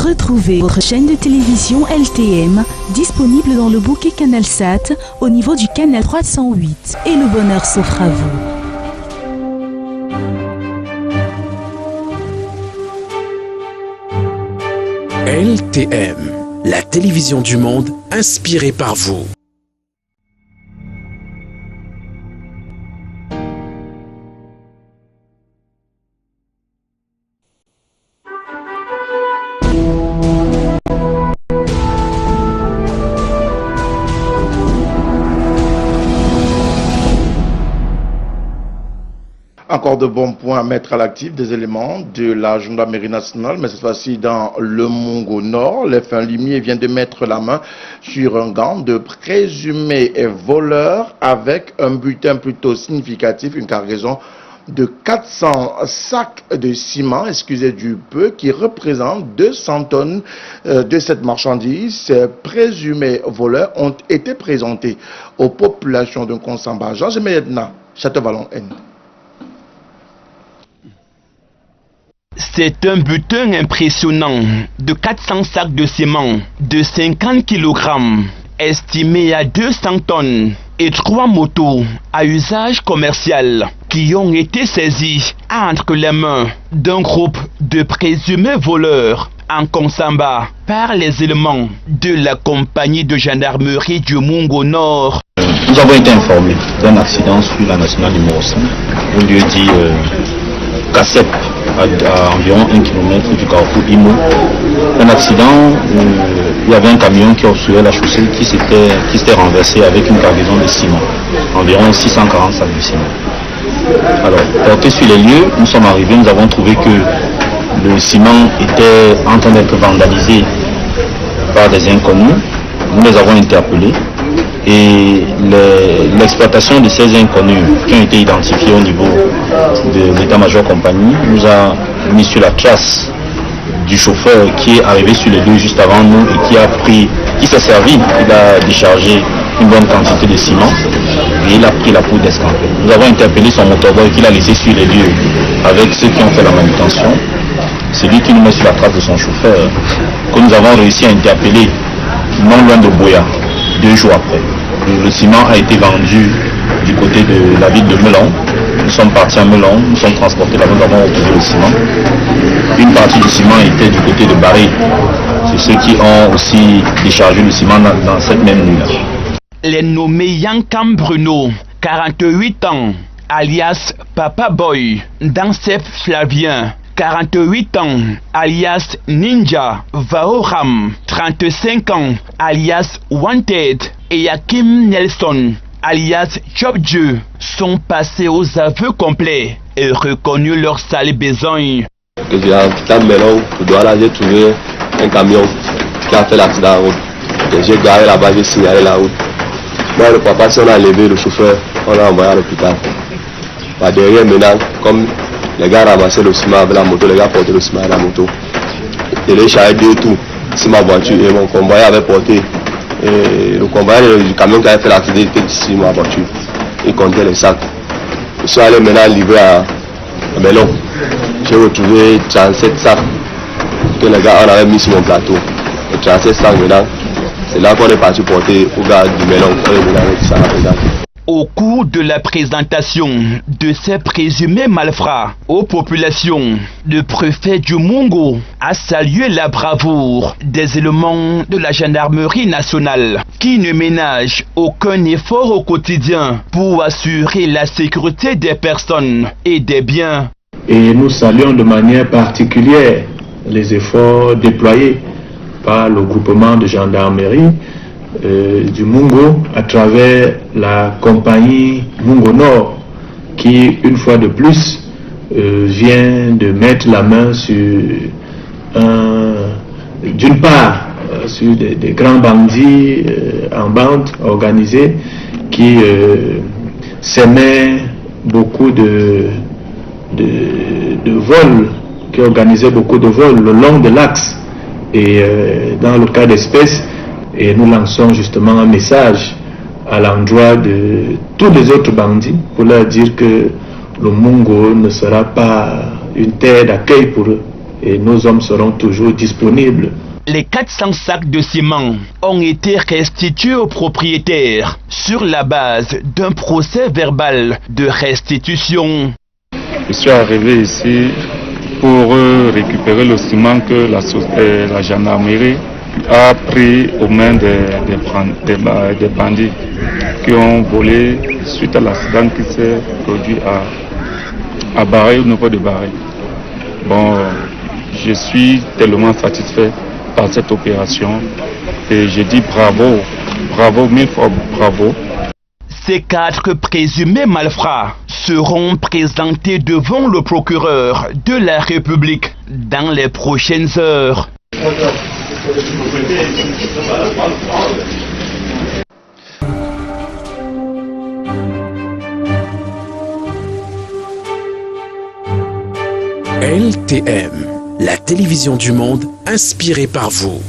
Retrouvez votre chaîne de télévision LTM, disponible dans le bouquet CanalSat, au niveau du canal 308. Et le bonheur s'offre à vous. LTM, la télévision du monde inspirée par vous. Encore de bons points à mettre à l'actif, des éléments de la gendarmerie nationale, mais cette fois-ci dans le Mungo Nord. Les fins limiers viennent de mettre la main sur un gang de présumés voleurs avec un butin plutôt significatif, une cargaison de 400 sacs de ciment, excusez du peu, qui représente 200 tonnes de cette marchandise. Ces présumés voleurs ont été présentés aux populations de Konsamba. Georges Médna, Château-Vallon-N. C'est un butin impressionnant de 400 sacs de ciment de 50 kg, estimé à 200 tonnes, et 3 motos à usage commercial qui ont été saisis entre les mains d'un groupe de présumés voleurs en Konsamba par les éléments de la compagnie de gendarmerie du Mungo Nord. Nous avons été informés d'un accident sur la nationale numéro 5, au lieu dit Kassep, à environ 1 km du carrefour Imo. Un accident où il y avait un camion qui obstruait la chaussée qui s'était renversé avec une cargaison de ciment, environ 640 sacs de ciment. Alors, porté sur les lieux, nous sommes arrivés, nous avons trouvé que le ciment était en train d'être vandalisé par des inconnus. Nous les avons interpellés et l'exploitation de ces inconnus qui ont été identifiés au niveau de l'état-major compagnie nous a mis sur la trace du chauffeur qui est arrivé sur les lieux juste avant nous et qui s'est servi, il a déchargé une bonne quantité de ciment et il a pris la poudre d'escampette. Nous avons interpellé son motoboy qu'il a laissé sur les lieux avec ceux qui ont fait la manutention. C'est lui qui nous met sur la trace de son chauffeur que nous avons réussi à interpeller non loin de Boya 2 jours après. Le ciment a été vendu du côté de la ville de Melon. Nous sommes partis à Melon, nous sommes transportés là-bas, nous avons retrouvé le ciment. Une partie du ciment était du côté de Barré. C'est ceux qui ont aussi déchargé le ciment dans cette même nuit-là. Les nommés Yankam Bruno, 48 ans, alias Papa Boy, Dansef Flavien, 48 ans, alias Ninja Vaoram, 35 ans, alias Wanted, et Yakim Nelson, alias Chopdieu, sont passés aux aveux complets et reconnus leur sale besogne. Que j'ai quitté Melon, j'ai trouvé un camion qui a fait l'accident en route. J'ai garé là-bas, j'ai signalé la route. Moi, le papa, si on a levé le chauffeur, on l'a envoyé à l'hôpital. Derrière maintenant, comme les gars ramassaient le ciment avec la moto, les gars portaient le ciment avec la moto. Et les charrettes de tout, c'est ma voiture et mon convoyeur avait porté. Et le convoyeur du camion qui avait fait l'accident était sur ma voiture. Il comptait les sacs. Je suis allé maintenant livrer à Melon. J'ai retrouvé 37 sacs que les gars avaient mis sur mon plateau. Et 37 sacs maintenant, c'est là qu'on est parti porter au gars du Melon. On est venu avec ça à présent. Au cours de la présentation de ces présumés malfrats aux populations, le préfet du Mungo a salué la bravoure des éléments de la gendarmerie nationale qui ne ménagent aucun effort au quotidien pour assurer la sécurité des personnes et des biens. Et nous saluons de manière particulière les efforts déployés par le groupement de gendarmerie du Mungo à travers la compagnie Mungo Nord qui, une fois de plus, vient de mettre la main sur d'une part sur des grands bandits en bande organisée qui s'aimaient beaucoup de vols, qui organisaient beaucoup de vols le long de l'axe et dans le cas d'espèce. Et nous lançons justement un message à l'endroit de tous les autres bandits pour leur dire que le Mungo ne sera pas une terre d'accueil pour eux et nos hommes seront toujours disponibles. Les 400 sacs de ciment ont été restitués aux propriétaires sur la base d'un procès verbal de restitution. Je suis arrivé ici pour récupérer le ciment que la gendarmerie a pris aux mains des bandits qui ont volé suite à l'accident qui s'est produit à Barré, au niveau de Barré. Bon, je suis tellement satisfait par cette opération et je dis bravo, bravo, 1000 fois bravo. Ces 4 présumés malfrats seront présentés devant le procureur de la République dans les prochaines heures. LTM, la télévision du monde inspirée par vous.